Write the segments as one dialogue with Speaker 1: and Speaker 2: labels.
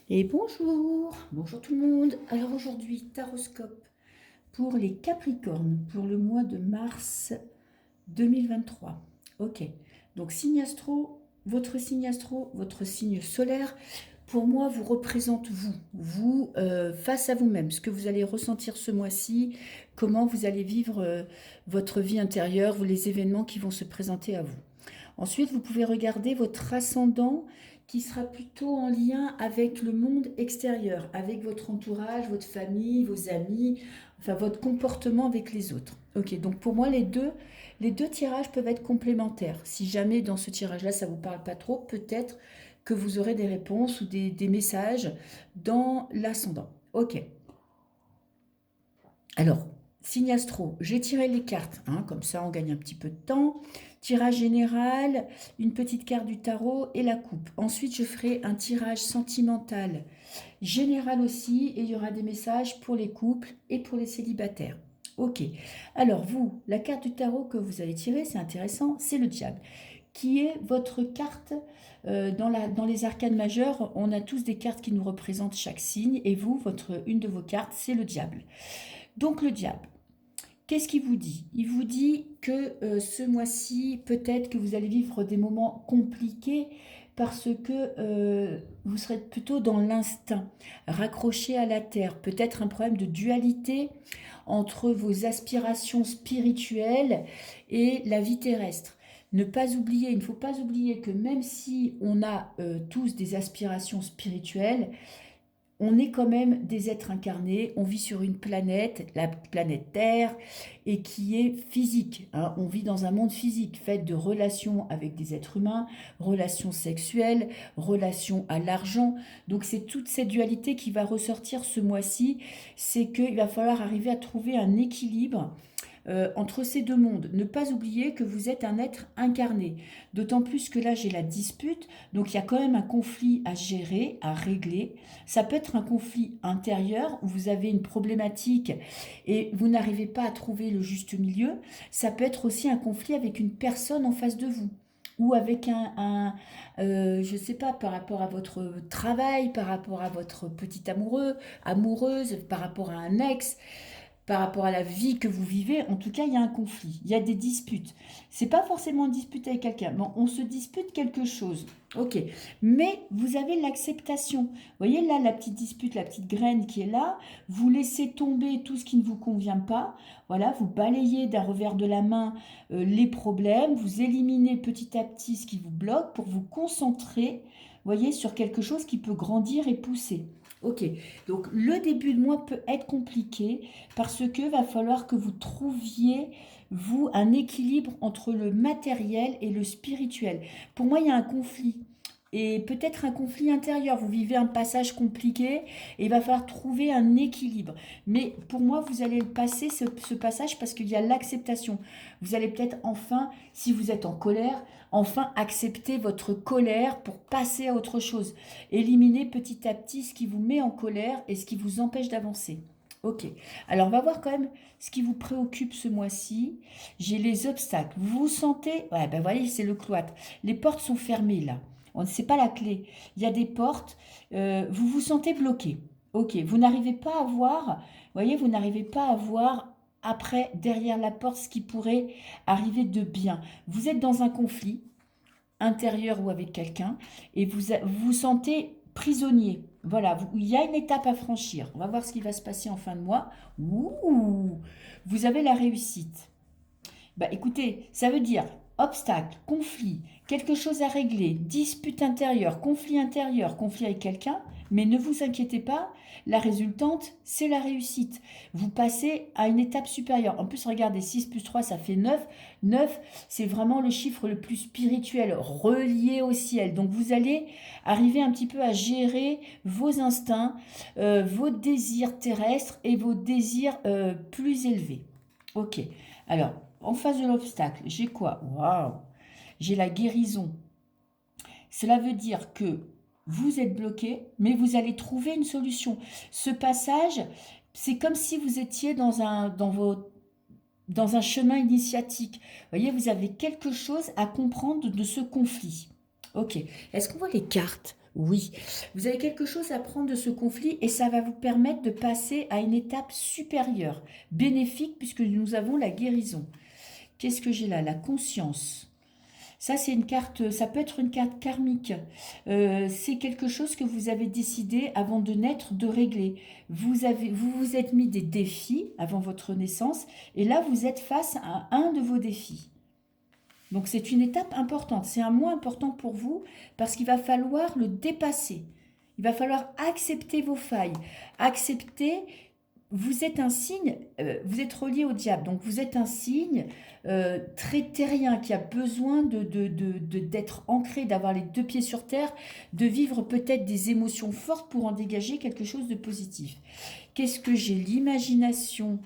Speaker 1: Et bonjour, bonjour tout le monde. Alors aujourd'hui, taroscope pour les Capricornes pour le mois de mars 2023. Ok, donc signe astro, votre signe solaire, pour moi, vous représente vous face à vous-même, ce que vous allez ressentir ce mois-ci, comment vous allez vivre votre vie intérieure, les événements qui vont se présenter à vous. Ensuite, vous pouvez regarder votre ascendant qui sera plutôt en lien avec le monde extérieur, avec votre entourage, votre famille, vos amis, enfin votre comportement avec les autres. Ok, donc pour moi, les deux tirages peuvent être complémentaires. Si jamais dans ce tirage-là, ça ne vous parle pas trop, peut-être que vous aurez des réponses ou des messages dans l'ascendant. Ok, alors, signe astro, j'ai tiré les cartes, hein, comme ça on gagne un petit peu de temps. Tirage général, une petite carte du tarot et la coupe. Ensuite, je ferai un tirage sentimental général aussi et il y aura des messages pour les couples et pour les célibataires. Ok, alors vous, la carte du tarot que vous avez tirée, c'est intéressant, c'est le diable, qui est votre carte dans les arcanes majeures. On a tous des cartes qui nous représentent chaque signe et vous, une de vos cartes, c'est le diable. Donc le diable, qu'est-ce qu'il vous dit? Il vous dit que ce mois-ci, peut-être que vous allez vivre des moments compliqués parce que vous serez plutôt dans l'instinct, raccroché à la terre. Peut-être un problème de dualité entre vos aspirations spirituelles et la vie terrestre. Il ne faut pas oublier que même si on a tous des aspirations spirituelles, on est quand même des êtres incarnés, on vit sur une planète, la planète Terre, et qui est physique, hein. On vit dans un monde physique, fait de relations avec des êtres humains, relations sexuelles, relations à l'argent. Donc c'est toute cette dualité qui va ressortir ce mois-ci, c'est qu'il va falloir arriver à trouver un équilibre entre ces deux mondes. Ne pas oublier que vous êtes un être incarné. D'autant plus que là, j'ai la dispute. Donc, il y a quand même un conflit à gérer, à régler. Ça peut être un conflit intérieur où vous avez une problématique et vous n'arrivez pas à trouver le juste milieu. Ça peut être aussi un conflit avec une personne en face de vous ou avec je ne sais pas, par rapport à votre travail, par rapport à votre petit amoureux, amoureuse, par rapport à un ex, par rapport à la vie que vous vivez. En tout cas, il y a un conflit, il y a des disputes. C'est pas forcément une dispute avec quelqu'un. Bon, on se dispute quelque chose. Ok, mais vous avez l'acceptation. Vous voyez là la petite dispute, la petite graine qui est là. Vous laissez tomber tout ce qui ne vous convient pas. Voilà, vous balayez d'un revers de la main les problèmes. Vous éliminez petit à petit ce qui vous bloque pour vous concentrer, voyez, sur quelque chose qui peut grandir et pousser. Ok, donc le début de mois peut être compliqué parce que va falloir que vous trouviez, vous, un équilibre entre le matériel et le spirituel. Pour moi, il y a un conflit. Et peut-être un conflit intérieur. Vous vivez un passage compliqué et il va falloir trouver un équilibre. Mais pour moi, vous allez le passer, ce passage, parce qu'il y a l'acceptation. Vous allez peut-être enfin, si vous êtes en colère, enfin accepter votre colère pour passer à autre chose. Éliminer petit à petit ce qui vous met en colère et ce qui vous empêche d'avancer. Ok, alors on va voir quand même ce qui vous préoccupe ce mois-ci. J'ai les obstacles. Vous vous sentez... Ouais, ben voyez, c'est le cloître. Les portes sont fermées là. On ne sait pas la clé. Il y a des portes. Vous vous sentez bloqué. Ok, vous n'arrivez pas à voir... Voyez, vous n'arrivez pas à voir après, derrière la porte, ce qui pourrait arriver de bien. Vous êtes dans un conflit intérieur ou avec quelqu'un et vous sentez prisonnier. Voilà, il y a une étape à franchir. On va voir ce qui va se passer en fin de mois. Ouh, vous avez la réussite. Bah écoutez, ça veut dire obstacle, conflit, quelque chose à régler, dispute intérieure, conflit avec quelqu'un, mais ne vous inquiétez pas, la résultante, c'est la réussite. Vous passez à une étape supérieure. En plus, regardez, 6 plus 3, ça fait 9. 9, c'est vraiment le chiffre le plus spirituel, relié au ciel. Donc vous allez arriver un petit peu à gérer vos instincts, vos désirs terrestres et vos désirs plus élevés. Ok, alors, en face de l'obstacle, j'ai quoi? Waouh! J'ai la guérison. Cela veut dire que vous êtes bloqué, mais vous allez trouver une solution. Ce passage, c'est comme si vous étiez dans un chemin initiatique. Vous voyez, vous avez quelque chose à comprendre de ce conflit. Ok. Est-ce qu'on voit les cartes Oui, vous avez quelque chose à prendre de ce conflit et ça va vous permettre de passer à une étape supérieure, bénéfique puisque nous avons la guérison. Qu'est-ce que j'ai là? La conscience. Ça, c'est une carte, ça peut être une carte karmique. C'est quelque chose que vous avez décidé avant de naître de régler. Vous vous êtes mis des défis avant votre naissance et là, vous êtes face à un de vos défis. Donc, c'est une étape importante. C'est un mois important pour vous parce qu'il va falloir le dépasser. Il va falloir accepter vos failles, accepter vous êtes un signe, vous êtes relié au diable, donc vous êtes un signe très terrien qui a besoin d'être ancré, d'avoir les deux pieds sur terre, de vivre peut-être des émotions fortes pour en dégager quelque chose de positif. Qu'est-ce que j'ai? L'imagination.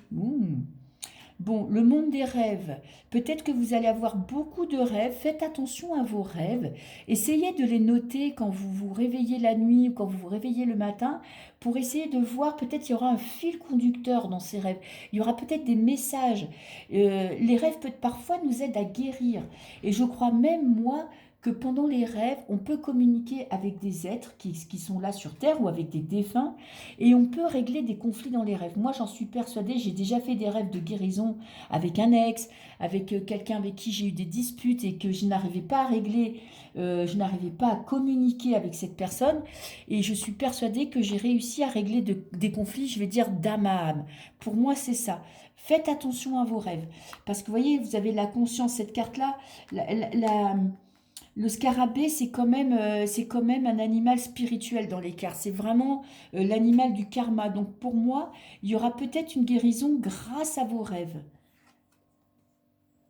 Speaker 1: Bon, le monde des rêves. Peut-être que vous allez avoir beaucoup de rêves. Faites attention à vos rêves. Essayez de les noter quand vous vous réveillez la nuit ou quand vous vous réveillez le matin pour essayer de voir, peut-être il y aura un fil conducteur dans ces rêves. Il y aura peut-être des messages. Les rêves peuvent parfois nous aider à guérir. Et je crois même, moi, que pendant les rêves, on peut communiquer avec des êtres qui sont là sur Terre ou avec des défunts et on peut régler des conflits dans les rêves. Moi, j'en suis persuadée, j'ai déjà fait des rêves de guérison avec un ex, avec quelqu'un avec qui j'ai eu des disputes et que je n'arrivais pas à régler, je n'arrivais pas à communiquer avec cette personne. Et je suis persuadée que j'ai réussi à régler des conflits, je vais dire, d'âme à âme. Pour moi, c'est ça. Faites attention à vos rêves. Parce que vous voyez, vous avez la conscience, cette carte-là, le scarabée, c'est quand même un animal spirituel dans les cartes. C'est vraiment l'animal du karma. Donc pour moi, il y aura peut-être une guérison grâce à vos rêves.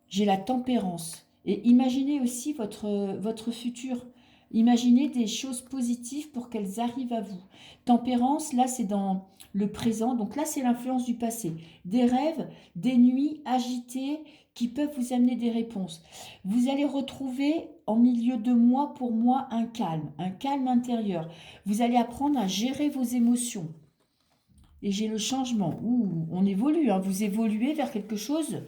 Speaker 1: J'ai la tempérance. Et imaginez aussi votre futur. Imaginez des choses positives pour qu'elles arrivent à vous. Tempérance, là, c'est dans le présent. Donc là, c'est l'influence du passé. Des rêves, des nuits agitées qui peuvent vous amener des réponses. Vous allez retrouver en milieu de mois, pour moi, un calme intérieur. Vous allez apprendre à gérer vos émotions. Et j'ai le changement. Ouh, on évolue, hein. Vous évoluez vers quelque chose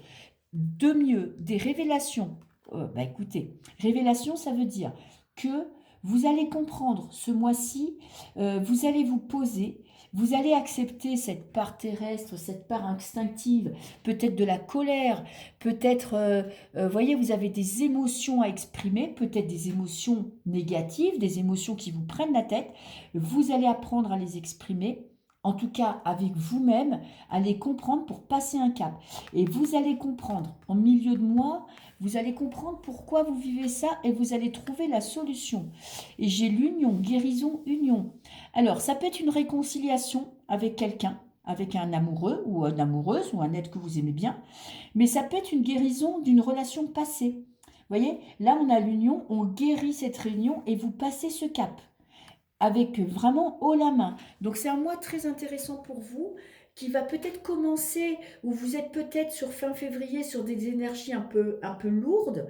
Speaker 1: de mieux, des révélations. Bah écoutez, révélation, ça veut dire que vous allez comprendre ce mois-ci, vous allez vous poser, vous allez accepter cette part terrestre, cette part instinctive, peut-être de la colère, peut-être, voyez, vous avez des émotions à exprimer, peut-être des émotions négatives, des émotions qui vous prennent la tête. Vous allez apprendre à les exprimer, en tout cas avec vous-même, à les comprendre pour passer un cap. Et vous allez comprendre, en milieu de mois, vous allez comprendre pourquoi vous vivez ça et vous allez trouver la solution. Et j'ai l'union, guérison, union. Alors, ça peut être une réconciliation avec quelqu'un, avec un amoureux ou une amoureuse ou un être que vous aimez bien, mais ça peut être une guérison d'une relation passée. Vous voyez, là, on a l'union, on guérit cette réunion et vous passez ce cap avec vraiment haut la main. Donc c'est un mois très intéressant pour vous qui va peut-être commencer, où vous êtes peut-être sur fin février sur des énergies un peu lourdes,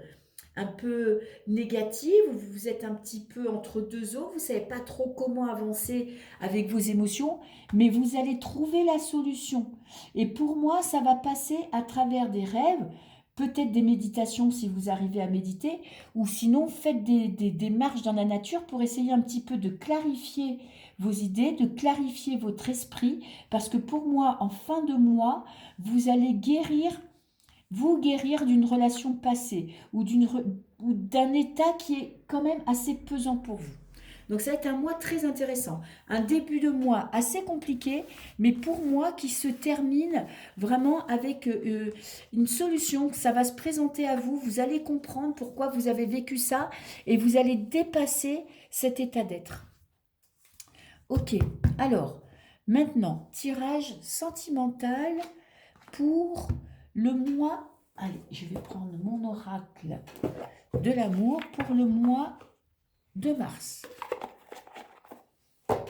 Speaker 1: un peu négatives, où vous êtes un petit peu entre deux eaux, vous ne savez pas trop comment avancer avec vos émotions, mais vous allez trouver la solution. Et pour moi, ça va passer à travers des rêves, peut-être des méditations si vous arrivez à méditer, ou sinon faites des marches dans la nature pour essayer un petit peu de clarifier vos idées, de clarifier votre esprit, parce que pour moi, en fin de mois, vous allez vous guérir d'une relation passée ou d'un état qui est quand même assez pesant pour vous. Donc ça va être un mois très intéressant. Un début de mois assez compliqué, mais pour moi qui se termine vraiment avec une solution. Ça va se présenter à vous. Vous allez comprendre pourquoi vous avez vécu ça et vous allez dépasser cet état d'être. Ok, alors maintenant, tirage sentimental pour le mois. Allez, je vais prendre mon oracle de l'amour pour le mois de mars.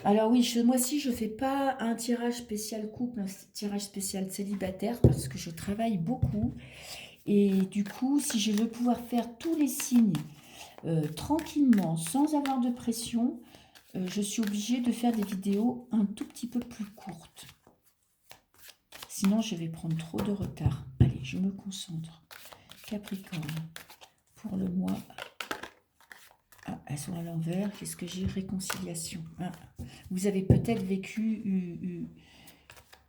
Speaker 1: Alors oui, ce mois-ci, je ne fais pas un tirage spécial couple, un tirage spécial célibataire parce que je travaille beaucoup. Et du coup, si je veux pouvoir faire tous les signes tranquillement, sans avoir de pression, je suis obligée de faire des vidéos un tout petit peu plus courtes. Sinon, je vais prendre trop de retard. Allez, je me concentre. Capricorne, pour le mois Ah, elles sont à l'envers. Qu'est-ce que j'ai? Réconciliation. Ah, vous avez peut-être vécu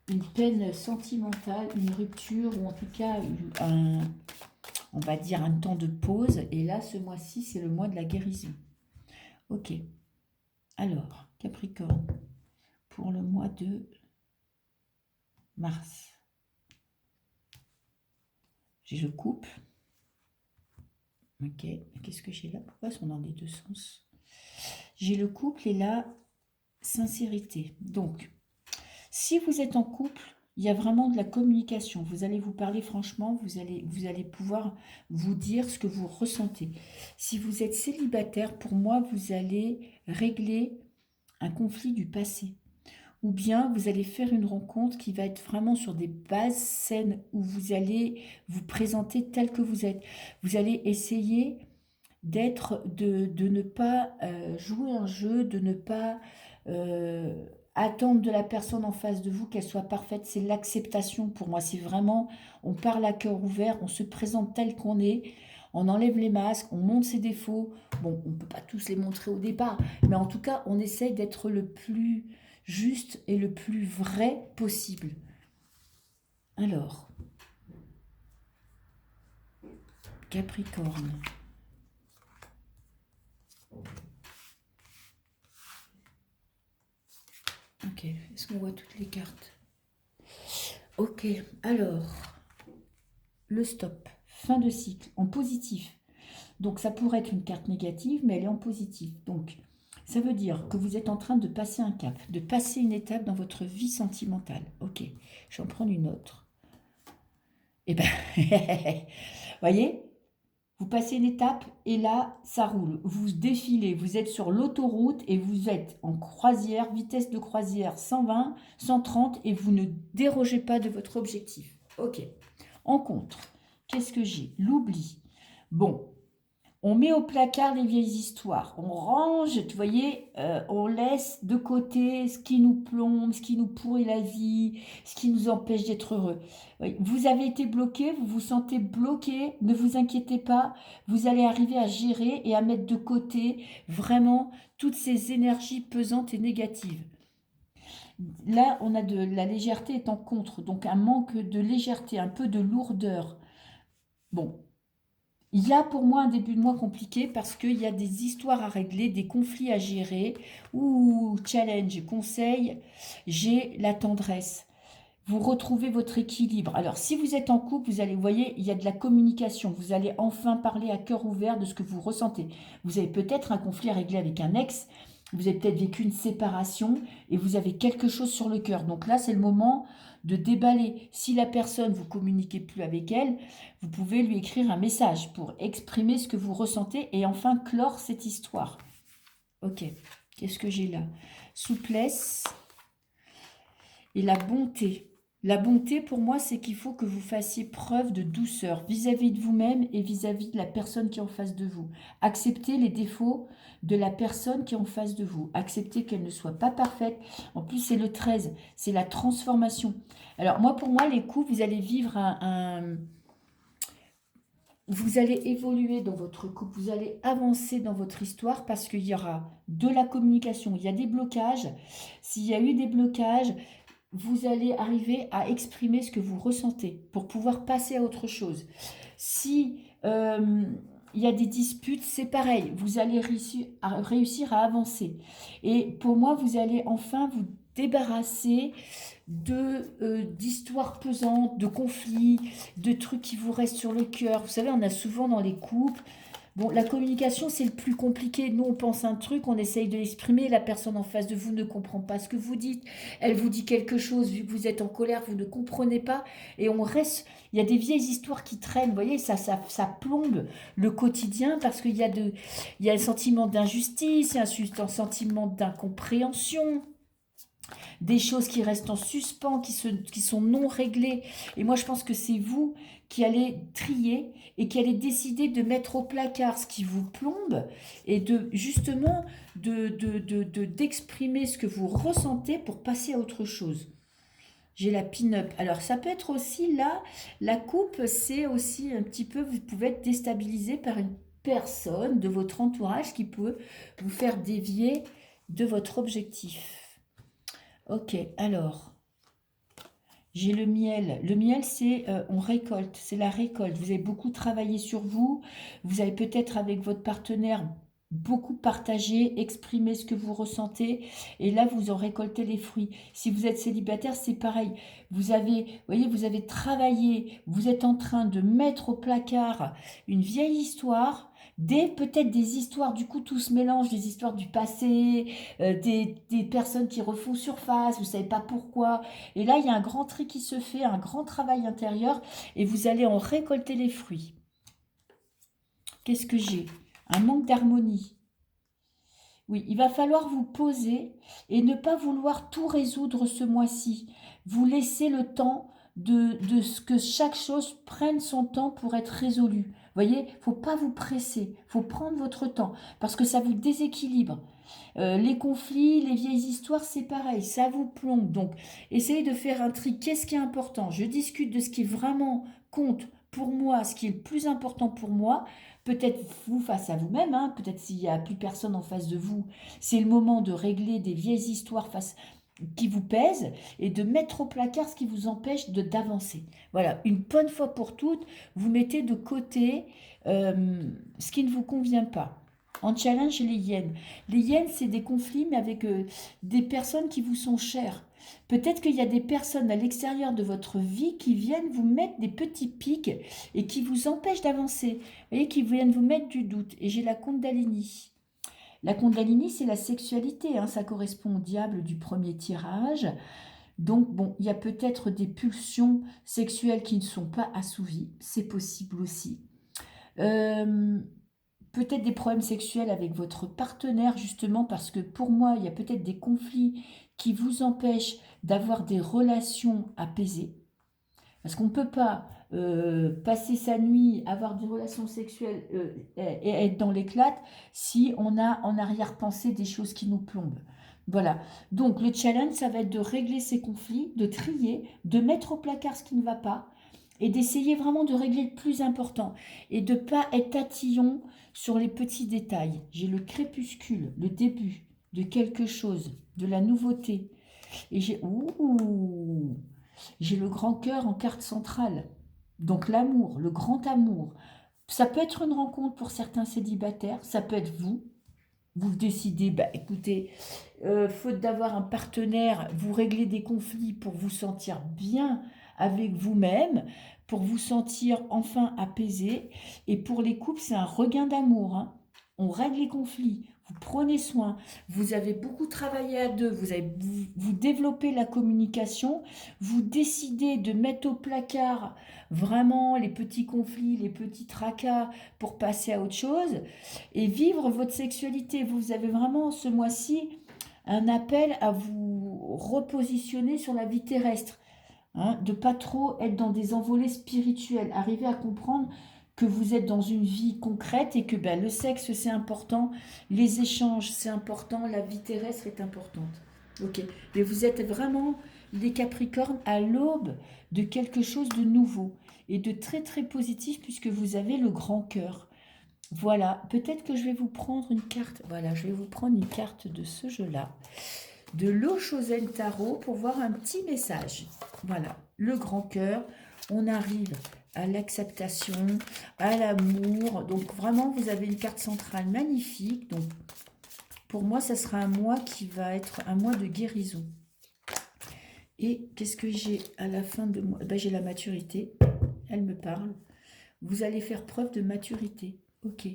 Speaker 1: une peine sentimentale, une rupture, ou en tout cas, on va dire un temps de pause. Et là, ce mois-ci, c'est le mois de la guérison. Ok. Alors, Capricorne, pour le mois de mars. J'ai le couple. Ok. Qu'est-ce que j'ai là? Pourquoi sont dans les deux sens? J'ai le couple et la sincérité. Donc, si vous êtes en couple, il y a vraiment de la communication. Vous allez vous parler franchement, vous allez pouvoir vous dire ce que vous ressentez. Si vous êtes célibataire, pour moi, vous allez régler un conflit du passé. Ou bien vous allez faire une rencontre qui va être vraiment sur des bases saines où vous allez vous présenter tel que vous êtes. Vous allez essayer de ne pas jouer un jeu, de ne pas attendre de la personne en face de vous qu'elle soit parfaite. C'est l'acceptation pour moi. C'est vraiment, on parle à cœur ouvert, on se présente tel qu'on est, on enlève les masques, on montre ses défauts. Bon, on ne peut pas tous les montrer au départ, mais en tout cas, on essaye d'être le plus juste et le plus vrai possible. Alors, Capricorne. Ok, est-ce qu'on voit toutes les cartes? Ok, alors, le stop, fin de cycle, en positif. Donc, ça pourrait être une carte négative, mais elle est en positif. Donc, ça veut dire que vous êtes en train de passer un cap, de passer une étape dans votre vie sentimentale. Ok, je vais en prendre une autre. Eh ben, voyez, vous passez une étape et là, ça roule. Vous défilez, vous êtes sur l'autoroute et vous êtes en croisière, vitesse de croisière 120, 130 et vous ne dérogez pas de votre objectif. Ok. En contre, qu'est-ce que j'ai? L'oubli. Bon, on met au placard les vieilles histoires. On range, vous voyez, on laisse de côté ce qui nous plombe, ce qui nous pourrit la vie, ce qui nous empêche d'être heureux. Oui, vous avez été bloqué, vous vous sentez bloqué, ne vous inquiétez pas, vous allez arriver à gérer et à mettre de côté vraiment toutes ces énergies pesantes et négatives. Là, on a de la légèreté est en contre, donc un manque de légèreté, un peu de lourdeur. Bon, il y a pour moi un début de mois compliqué parce qu'il y a des histoires à régler, des conflits à gérer, ou challenge, conseil, j'ai la tendresse. Vous retrouvez votre équilibre. Alors, si vous êtes en couple, vous allez, vous voyez, il y a de la communication. Vous allez enfin parler à cœur ouvert de ce que vous ressentez. Vous avez peut-être un conflit à régler avec un ex, vous avez peut-être vécu une séparation et vous avez quelque chose sur le cœur. Donc là, c'est le moment de déballer. Si la personne, vous communiquez plus avec elle, vous pouvez lui écrire un message pour exprimer ce que vous ressentez et enfin clore cette histoire. Ok, qu'est-ce que j'ai là? Souplesse et la bonté. La bonté, pour moi, c'est qu'il faut que vous fassiez preuve de douceur vis-à-vis de vous-même et vis-à-vis de la personne qui est en face de vous. Acceptez les défauts de la personne qui est en face de vous. Acceptez qu'elle ne soit pas parfaite. En plus, c'est le 13, c'est la transformation. Alors, moi, pour moi, les couples, vous allez vivre vous allez évoluer dans votre couple, vous allez avancer dans votre histoire parce qu'il y aura de la communication, il y a des blocages. S'il y a eu des blocages, vous allez arriver à exprimer ce que vous ressentez pour pouvoir passer à autre chose. Si il y a des disputes, c'est pareil, vous allez réussir à avancer. Et pour moi, vous allez enfin vous débarrasser d'histoires pesantes, de conflits, de trucs qui vous restent sur le cœur. Vous savez, on a souvent dans les couples, bon, la communication, c'est le plus compliqué. Nous, on pense un truc, on essaye de l'exprimer, la personne en face de vous ne comprend pas ce que vous dites. Elle vous dit quelque chose, vu que vous êtes en colère, vous ne comprenez pas. Et on reste, il y a des vieilles histoires qui traînent, vous voyez, ça plombe le quotidien parce il y a un sentiment d'injustice, il y a un sentiment d'incompréhension, des choses qui restent en suspens, qui sont non réglées. Et moi, je pense que c'est vous qui allez trier et qui allez décider de mettre au placard ce qui vous plombe et de justement d'exprimer ce que vous ressentez pour passer à autre chose. J'ai la pin-up. Alors, ça peut être aussi là, la coupe, c'est aussi un petit peu, vous pouvez être déstabilisé par une personne de votre entourage qui peut vous faire dévier de votre objectif. Ok, alors, j'ai le miel. Le miel, c'est on récolte, c'est la récolte. Vous avez beaucoup travaillé sur vous. Vous avez peut-être avec votre partenaire beaucoup partagé, exprimé ce que vous ressentez. Et là, vous en récoltez les fruits. Si vous êtes célibataire, c'est pareil. Vous avez, vous voyez, vous avez travaillé. Vous êtes en train de mettre au placard une vieille histoire. Peut-être des histoires, du coup tout se mélange, des histoires du passé, des personnes qui refont surface, vous ne savez pas pourquoi. Et là, il y a un grand tri qui se fait, un grand travail intérieur, et vous allez en récolter les fruits. Qu'est-ce que j'ai? Un manque d'harmonie. Oui, il va falloir vous poser et ne pas vouloir tout résoudre ce mois-ci. Vous laissez le temps de ce que chaque chose prenne son temps pour être résolue. Vous voyez, il ne faut pas vous presser, il faut prendre votre temps parce que ça vous déséquilibre. Les conflits, les vieilles histoires, c'est pareil, ça vous plombe. Donc, essayez de faire un tri. Qu'est-ce qui est important? Je discute de ce qui vraiment compte pour moi, ce qui est le plus important pour moi. Peut-être vous face à vous-même, hein, peut-être s'il n'y a plus personne en face de vous, c'est le moment de régler des vieilles histoires qui vous pèsent et de mettre au placard ce qui vous empêche d'avancer. Voilà, une bonne fois pour toutes, vous mettez de côté ce qui ne vous convient pas. En challenge, les hyènes. Les hyènes, c'est des conflits, mais avec des personnes qui vous sont chères. Peut-être qu'il y a des personnes à l'extérieur de votre vie qui viennent vous mettre des petits pics et qui vous empêchent d'avancer. Vous voyez, qui viennent vous mettre du doute. Et j'ai la Kundalini. La Kundalini, c'est la sexualité. Hein, ça correspond au diable du premier tirage. Donc, bon, il y a peut-être des pulsions sexuelles qui ne sont pas assouvies. C'est possible aussi. Peut-être des problèmes sexuels avec votre partenaire, justement, parce que pour moi, il y a peut-être des conflits qui vous empêchent d'avoir des relations apaisées. Parce qu'on ne peut pas passer sa nuit, avoir des relations sexuelles et être dans l'éclate si on a en arrière-pensée des choses qui nous plombent. Voilà. Donc, le challenge, ça va être de régler ces conflits, de trier, de mettre au placard ce qui ne va pas et d'essayer vraiment de régler le plus important et de ne pas être tatillon sur les petits détails. J'ai le crépuscule, le début de quelque chose, de la nouveauté. Et j'ai le grand cœur en carte centrale. Donc l'amour, le grand amour. Ça peut être une rencontre pour certains célibataires, ça peut être vous. Vous décidez, bah écoutez, faute d'avoir un partenaire, vous réglez des conflits pour vous sentir bien avec vous-même, pour vous sentir enfin apaisé. Et pour les couples, c'est un regain d'amour. Hein. On règle les conflits, vous prenez soin, vous avez beaucoup travaillé à deux, vous développez la communication, vous décidez de mettre au placard vraiment les petits conflits, les petits tracas pour passer à autre chose et vivre votre sexualité. Vous avez vraiment ce mois-ci un appel à vous repositionner sur la vie terrestre, hein, de pas trop être dans des envolées spirituelles, arriver à comprendre que vous êtes dans une vie concrète et que ben, le sexe c'est important, les échanges c'est important, la vie terrestre est importante. Ok, mais vous êtes vraiment les Capricornes à l'aube de quelque chose de nouveau et de très très positif puisque vous avez le grand cœur. Voilà, peut-être que je vais vous prendre une carte. Voilà, je vais vous prendre une carte de ce jeu-là, de l'Oshozen Tarot, pour voir un petit message. Voilà, le grand cœur. On arrive à l'acceptation, à l'amour. Donc vraiment, vous avez une carte centrale magnifique. Donc pour moi, ça sera un mois qui va être un mois de guérison. Et qu'est-ce que j'ai à la fin de mois? Ben, j'ai la maturité. Elle me parle. Vous allez faire preuve de maturité. Ok.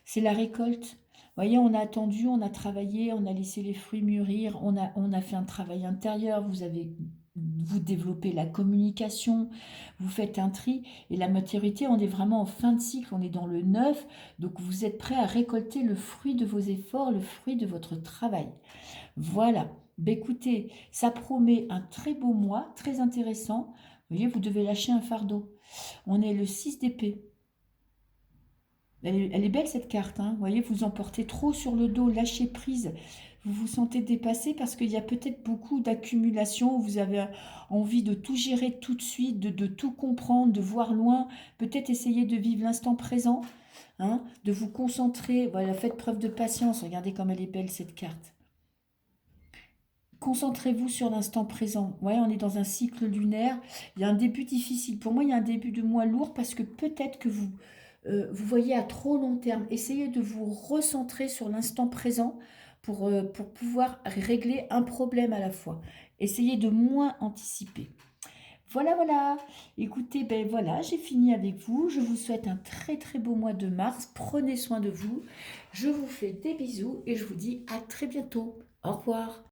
Speaker 1: C'est la récolte. Vous voyez, on a attendu, on a travaillé, on a laissé les fruits mûrir, on a fait un travail intérieur, vous développez la communication, vous faites un tri. Et la maturité, on est vraiment en fin de cycle, on est dans le neuf. Donc, vous êtes prêt à récolter le fruit de vos efforts, le fruit de votre travail. Voilà. Ben, écoutez, ça promet un très beau mois, très intéressant. Vous voyez, vous devez lâcher un fardeau. On est le 6 d'épée. Elle est belle cette carte, hein. Vous voyez, vous en portez trop sur le dos, lâchez prise. vous vous sentez dépassé parce qu'il y a peut-être beaucoup d'accumulation, vous avez envie de tout gérer tout de suite, de tout comprendre, de voir loin, peut-être essayer de vivre l'instant présent, hein, de vous concentrer. Voilà, faites preuve de patience, regardez comme elle est belle cette carte. Concentrez-vous sur l'instant présent. Ouais, on est dans un cycle lunaire. Il y a un début difficile. Pour moi, il y a un début de mois lourd parce que peut-être que vous voyez à trop long terme. Essayez de vous recentrer sur l'instant présent pour pouvoir régler un problème à la fois. Essayez de moins anticiper. Voilà, voilà. Écoutez, ben voilà, j'ai fini avec vous. Je vous souhaite un très très beau mois de mars. Prenez soin de vous. Je vous fais des bisous et je vous dis à très bientôt. Au revoir.